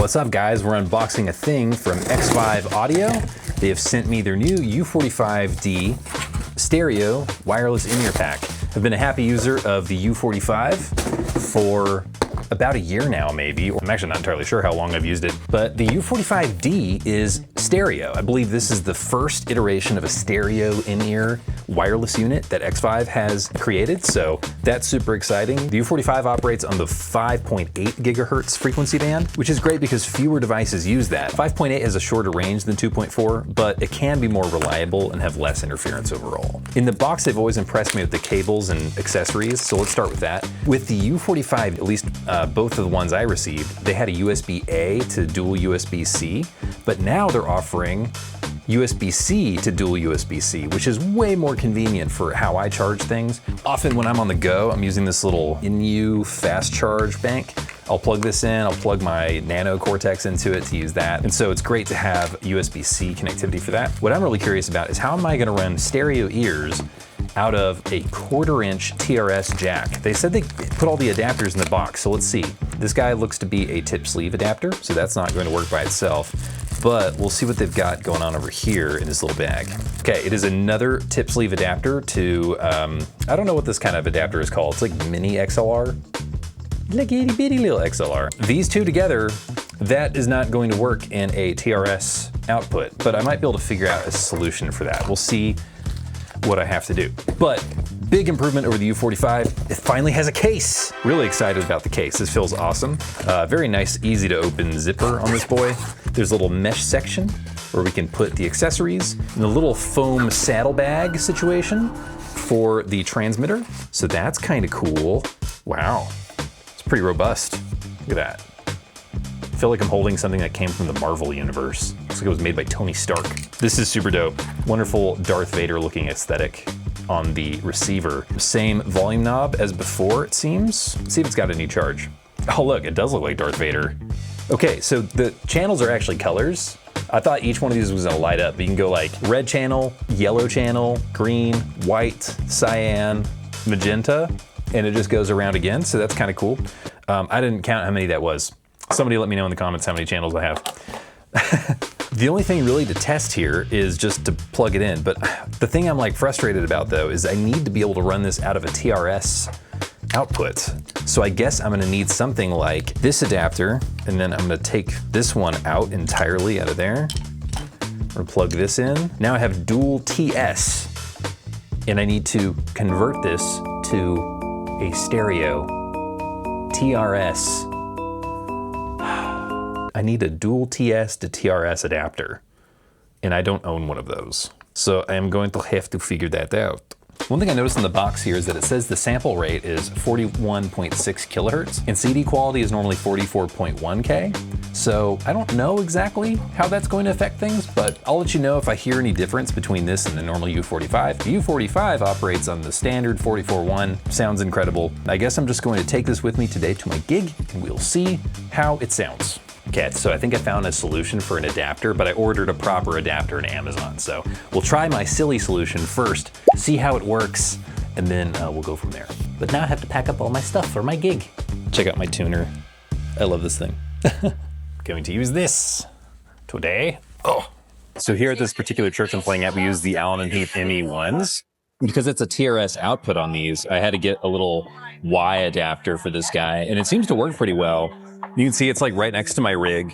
What's up guys, we're unboxing a thing from Xvive Audio. They have sent me their new U45D stereo wireless in-ear pack. I've been a happy user of the U45 for about a year now maybe. I'm actually not entirely sure how long I've used it, but the U45D is stereo. I believe this is the first iteration of a stereo in-ear wireless unit that Xvive has created, so that's super exciting. The U45 operates on the 5.8 gigahertz frequency band, which is great because fewer devices use that. 5.8 has a shorter range than 2.4, but it can be more reliable and have less interference overall. In the box, they've always impressed me with the cables and accessories, so let's start with that. With the U45, at least both of the ones I received, they had a USB-A to dual USB-C, but now they're offering USB-C to dual USB-C, which is way more convenient for how I charge things. Often when I'm on the go, I'm using this little InU fast charge bank. I'll plug this in, I'll plug my Nano Cortex into it to use that. And so it's great to have USB-C connectivity for that. What I'm really curious about is how am I gonna run stereo ears out of a 1/4-inch TRS jack. They said they put all the adapters in the box, so let's see. This guy looks to be a tip sleeve adapter, so that's not going to work by itself, but we'll see what they've got going on over here in this little bag. Okay, it is another tip sleeve adapter to, I don't know what this kind of adapter is called. It's like mini XLR, like itty bitty little XLR. These two together, that is not going to work in a TRS output, but I might be able to figure out a solution for that. We'll see what I have to do. But big improvement over the U45, it finally has a case. Really excited about the case. This feels awesome. Very nice, easy to open zipper on this boy. There's a little mesh section where we can put the accessories and a little foam saddlebag situation for the transmitter. So that's kind of cool. Wow, it's pretty robust. Look at that. I feel like I'm holding something that came from the Marvel universe. Looks like it was made by Tony Stark. This is super dope. Wonderful Darth Vader looking aesthetic on the receiver. Same volume knob as before, it seems. Let's see if it's got any charge. Oh look, it does look like Darth Vader. Okay, so the channels are actually colors. I thought each one of these was gonna light up, but you can go like red channel, yellow channel, green, white, cyan, magenta, and it just goes around again, so that's kind of cool. I didn't count how many that was. Somebody let me know in the comments how many channels I have. The only thing really to test here is just to plug it in, but the thing I'm like frustrated about though is I need to be able to run this out of a TRS output. So I guess I'm gonna need something like this adapter, and then I'm gonna take this one out entirely out of there. I'm gonna plug this in. Now I have dual TS, and I need to convert this to a stereo TRS. I need a dual TS to TRS adapter, and I don't own one of those. So I am going to have to figure that out. One thing I noticed in the box here is that it says the sample rate is 41.6 kilohertz, and CD quality is normally 44.1K. So I don't know exactly how that's going to affect things, but I'll let you know if I hear any difference between this and the normal U45. The U45 operates on the standard 44.1, sounds incredible. I guess I'm just going to take this with me today to my gig, and we'll see how it sounds. Okay, so I think I found a solution for an adapter, but I ordered a proper adapter on Amazon. So we'll try my silly solution first, see how it works, and then we'll go from there. But now I have to pack up all my stuff for my gig. Check out my tuner. I love this thing. Going to use this today. Oh. So here at this particular church I'm playing at, we use the Allen & Heath ME1s. Because it's a TRS output on these, I had to get a little Y adapter for this guy, and it seems to work pretty well. You can see it's like right next to my rig.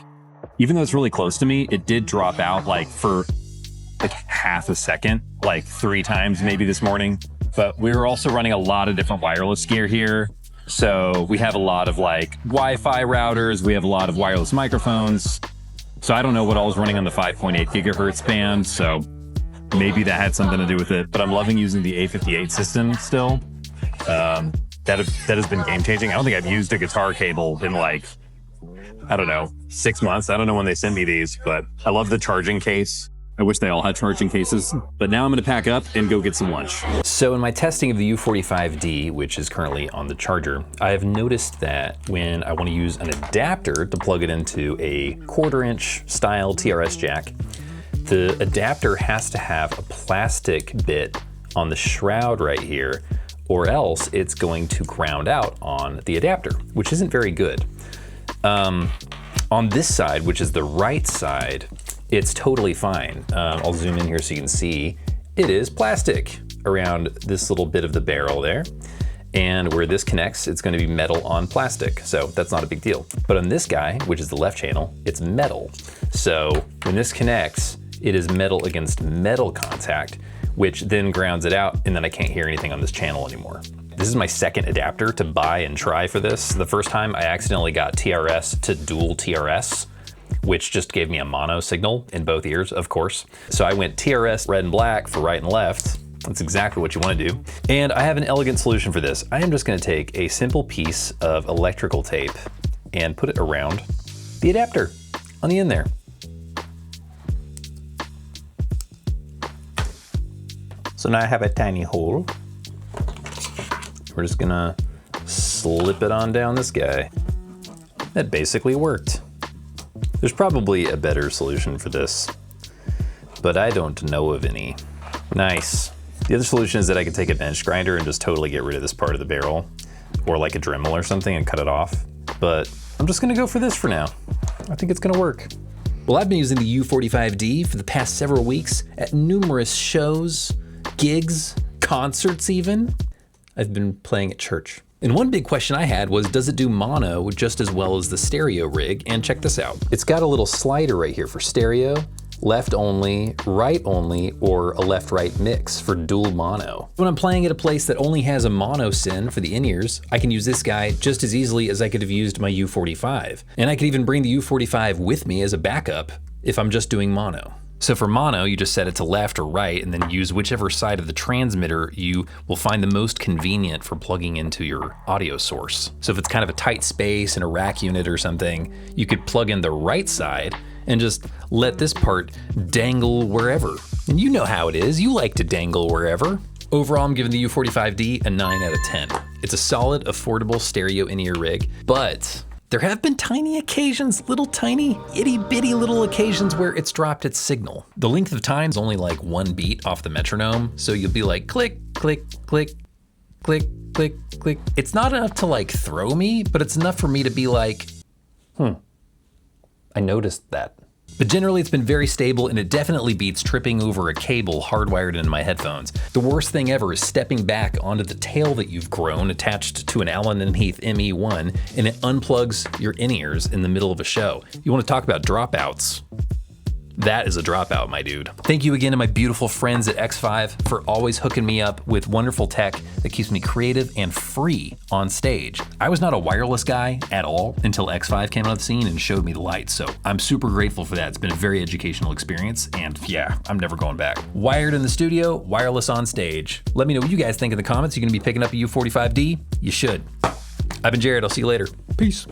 Even though it's really close to me, it did drop out like for like half a second, like 3 times maybe this morning. But we were also running a lot of different wireless gear here. So we have a lot of like Wi-Fi routers, we have a lot of wireless microphones. So I don't know what all is running on the 5.8 gigahertz band, so maybe that had something to do with it. But I'm loving using the A58 system still. That has been game changing. I don't think I've used a guitar cable in like, I don't know, 6 months. I don't know when they send me these, but I love the charging case. I wish they all had charging cases, but now I'm gonna pack up and go get some lunch. So in my testing of the U45D, which is currently on the charger, I have noticed that when I wanna use an adapter to plug it into a 1/4-inch style TRS jack, the adapter has to have a plastic bit on the shroud right here, or else it's going to ground out on the adapter, which isn't very good. On this side, which is the right side, it's totally fine. I'll zoom in here so you can see. It is plastic around this little bit of the barrel there. And where this connects, it's gonna be metal on plastic. So that's not a big deal. But on this guy, which is the left channel, it's metal. So when this connects, it is metal against metal contact, which then grounds it out, and then I can't hear anything on this channel anymore. This is my second adapter to buy and try for this. The first time I accidentally got TRS to dual TRS, which just gave me a mono signal in both ears, of course. So I went TRS red and black for right and left. That's exactly what you want to do. And I have an elegant solution for this. I am just going to take a simple piece of electrical tape and put it around the adapter on the end there. So now I have a tiny hole. We're just gonna slip it on down this guy. That basically worked. There's probably a better solution for this, but I don't know of any. Nice. The other solution is that I could take a bench grinder and just totally get rid of this part of the barrel, or like a Dremel or something and cut it off. But I'm just gonna go for this for now. I think it's gonna work. Well, I've been using the U45D for the past several weeks at numerous shows, gigs, concerts even. I've been playing at church. And one big question I had was, does it do mono just as well as the stereo rig? And check this out. It's got a little slider right here for stereo, left only, right only, or a left-right mix for dual mono. When I'm playing at a place that only has a mono syn for the in-ears, I can use this guy just as easily as I could have used my U45. And I could even bring the U45 with me as a backup if I'm just doing mono. So for mono, you just set it to left or right and then use whichever side of the transmitter you will find the most convenient for plugging into your audio source. So if it's kind of a tight space in a rack unit or something, you could plug in the right side and just let this part dangle wherever. And you know how it is, you like to dangle wherever. Overall, I'm giving the U45D a 9 out of 10. It's a solid, affordable stereo in-ear rig, but there have been tiny occasions, little tiny, itty bitty little occasions where it's dropped its signal. The length of time is only like 1 beat off the metronome, so you'll be like click, click, click, click, click, click. It's not enough to like throw me, but it's enough for me to be like, I noticed that. But generally it's been very stable, and it definitely beats tripping over a cable hardwired into my headphones. The worst thing ever is stepping back onto the tail that you've grown attached to an Allen & Heath ME1, and it unplugs your in-ears in the middle of a show. You want to talk about dropouts? That is a dropout, my dude. Thank you again to my beautiful friends at Xvive for always hooking me up with wonderful tech that keeps me creative and free on stage. I was not a wireless guy at all until Xvive came on the scene and showed me the light, so I'm super grateful for that. It's been a very educational experience, and yeah, I'm never going back. Wired in the studio, wireless on stage. Let me know what you guys think in the comments. You gonna be picking up a U45D? You should. I've been Jared, I'll see you later. Peace.